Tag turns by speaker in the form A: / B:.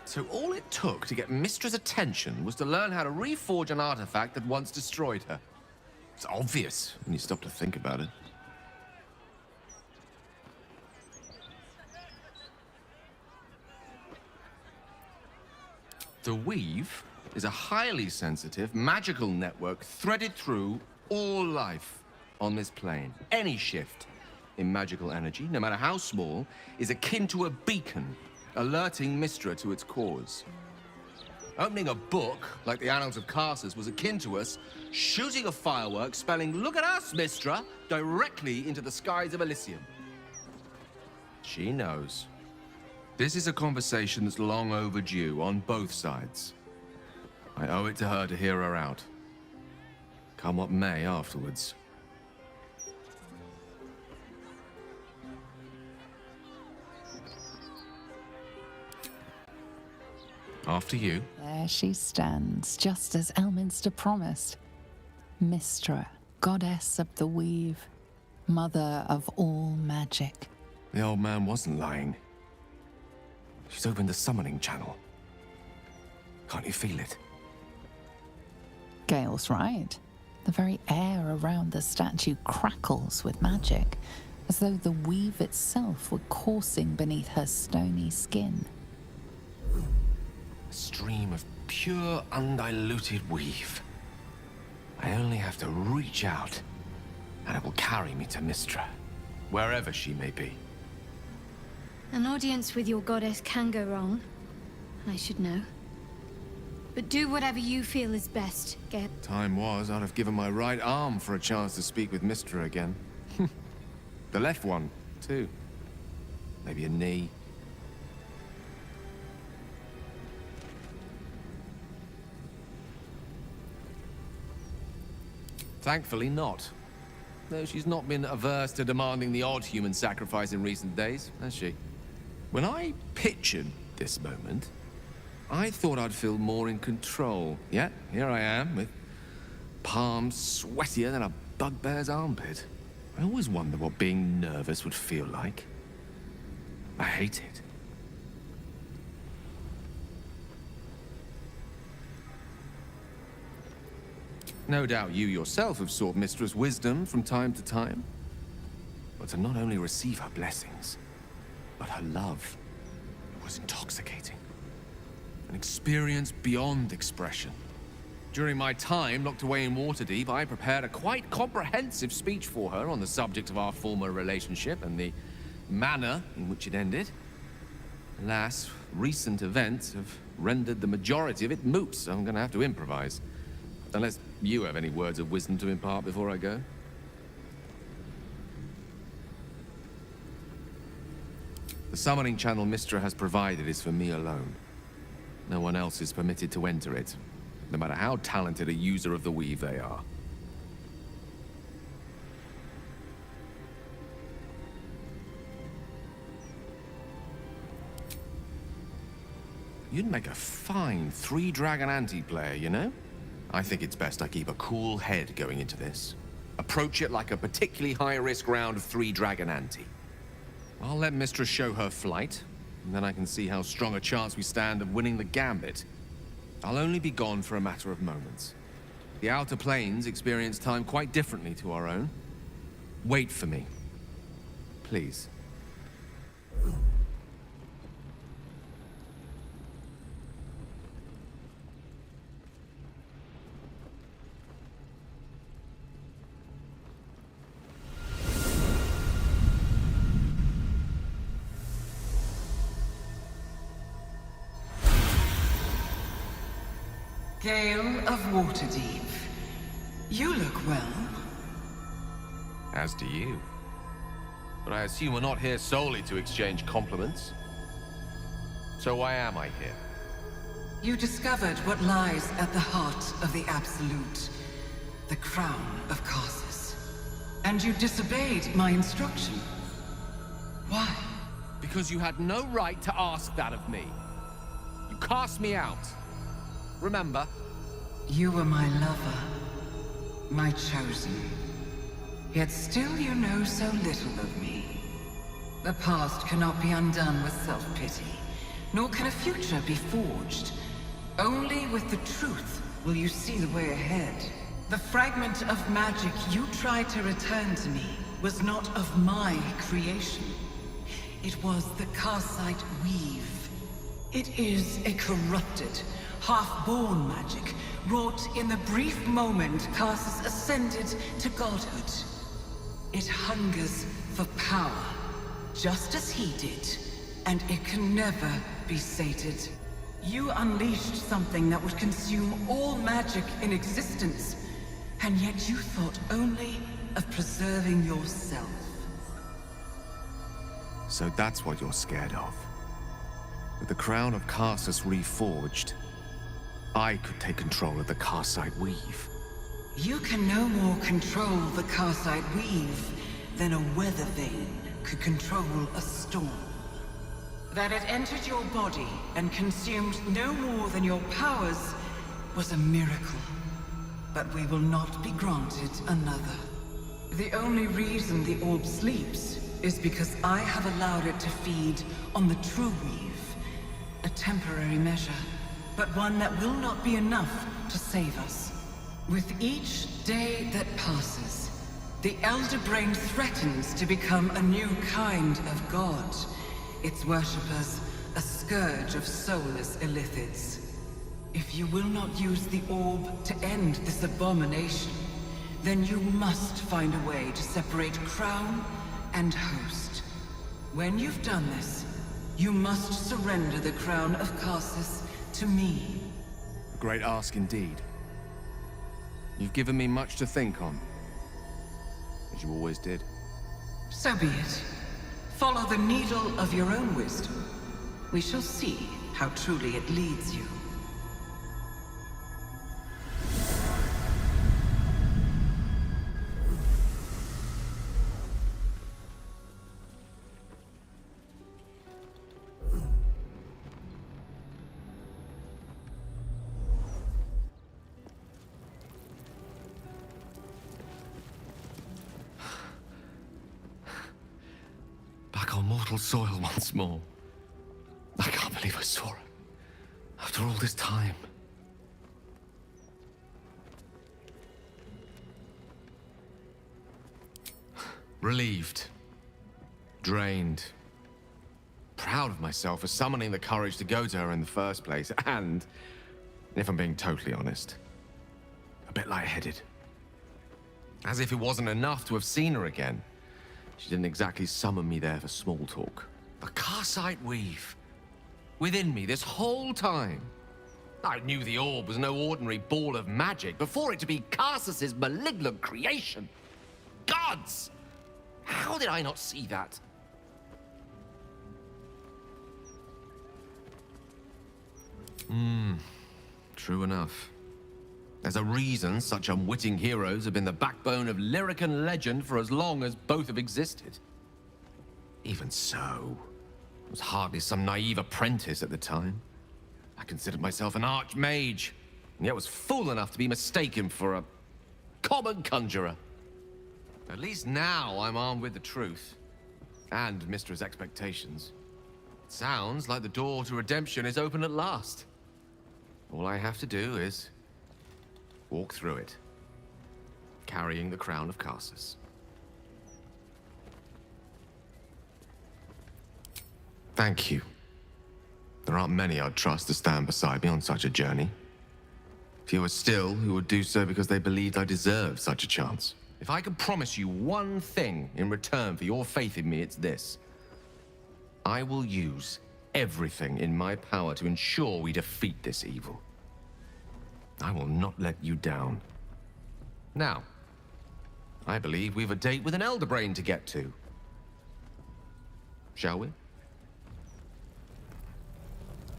A: So all it took to get Mystra's attention was to learn how to reforge an artifact that once destroyed her. It's obvious when you stop to think about it. The Weave is a highly sensitive, magical network threaded through all life on this plane. Any shift in magical energy, no matter how small, is akin to a beacon, alerting Mystra to its cause. Opening a book, like the Annals of Carsus, was akin to us shooting a firework spelling, "Look at us, Mystra," directly into the skies of Elysium. She knows. This is a conversation that's long overdue on both sides. I owe it to her to hear her out. Come what may afterwards. After you.
B: There she stands, just as Elminster promised. Mystra, goddess of the Weave, mother of all magic.
A: The old man wasn't lying. She's opened the summoning channel. Can't you feel it?
B: Gale's right. The very air around the statue crackles with magic, as though the Weave itself were coursing beneath her stony skin.
A: A stream of pure, undiluted Weave. I only have to reach out, and it will carry me to Mystra, wherever she may be.
C: An audience with your goddess can go wrong. I should know. But do whatever you feel is best, Gale.
A: Time was, I'd have given my right arm for a chance to speak with Mystra again. The left one, too. Maybe a knee. Thankfully not. Though she's not been averse to demanding the odd human sacrifice in recent days, has she? When I pictured this moment, I thought I'd feel more in control. Yet, here I am, with palms sweatier than a bugbear's armpit. I always wonder what being nervous would feel like. I hate it. No doubt you yourself have sought Mystra's wisdom from time to time. But to not only receive her blessings, but her love was intoxicating. An experience beyond expression. During my time locked away in Waterdeep, I prepared a quite comprehensive speech for her on the subject of our former relationship and the manner in which it ended. Alas, recent events have rendered the majority of it moot, so I'm going to have to improvise. Unless you have any words of wisdom to impart before I go. The summoning channel Mystra has provided is for me alone. No one else is permitted to enter it, no matter how talented a user of the Weave they are. You'd make a fine three-dragon anti-player, you know? I think it's best I keep a cool head going into this. Approach it like a particularly high-risk round of three-dragon ante. I'll let Mystra show her flight, and then I can see how strong a chance we stand of winning the gambit. I'll only be gone for a matter of moments. The Outer Planes experience time quite differently to our own. Wait for me. Please.
D: Gale of Waterdeep. You look well.
A: As do you. But I assume we're not here solely to exchange compliments. So why am I here?
D: You discovered what lies at the heart of the Absolute, the crown of Carsus. And you disobeyed my instruction. Why?
A: Because you had no right to ask that of me. You cast me out. Remember?
D: You were my lover, my chosen. Yet still you know so little of me. The past cannot be undone with self-pity, nor can a future be forged. Only with the truth will you see the way ahead. The fragment of magic you tried to return to me was not of my creation. It was the Karsite Weave. It is a corrupted, half-born magic, wrought in the brief moment Karsus ascended to godhood. It hungers for power, just as he did, and it can never be sated. You unleashed something that would consume all magic in existence, and yet you thought only of preserving yourself.
A: So that's what you're scared of. With the crown of Karsus reforged, I could take control of the Karsite Weave.
D: You can no more control the Karsite Weave than a weather vane could control a storm. That it entered your body and consumed no more than your powers was a miracle. But we will not be granted another. The only reason the orb sleeps is because I have allowed it to feed on the true weave. A temporary measure, but one that will not be enough to save us. With each day that passes, the Elder Brain threatens to become a new kind of god. Its worshippers, a scourge of soulless illithids. If you will not use the orb to end this abomination, then you must find a way to separate crown and host. When you've done this, you must surrender the crown of Karsus to me.
A: A great ask indeed. You've given me much to think on, as you always did.
D: So be it. Follow the needle of your own wisdom. We shall see how truly it leads you.
A: Back on mortal soil once more. I can't believe I saw it. After all this time. Relieved. Drained. Proud of myself for summoning the courage to go to her in the first place. And, if I'm being totally honest, a bit lightheaded. As if it wasn't enough to have seen her again. She didn't exactly summon me there for small talk. The Karsite Weave. Within me this whole time. I knew the orb was no ordinary ball of magic before it to be Karsus's malignant creation. Gods! How did I not see that? True enough. There's a reason such unwitting heroes have been the backbone of lyric and legend for as long as both have existed. Even so, I was hardly some naive apprentice at the time. I considered myself an archmage, and yet was fool enough to be mistaken for a common conjurer. At least now I'm armed with the truth, and Mystra's expectations. It sounds like the door to redemption is open at last. All I have to do is walk through it, carrying the crown of Karsus. Thank you. There aren't many I'd trust to stand beside me on such a journey. Fewer still who would do so because they believed I deserved such a chance. If I could promise you one thing in return for your faith in me, it's this. I will use everything in my power to ensure we defeat this evil. I will not let you down. Now, I believe we've a date with an Elder Brain to get to. Shall we?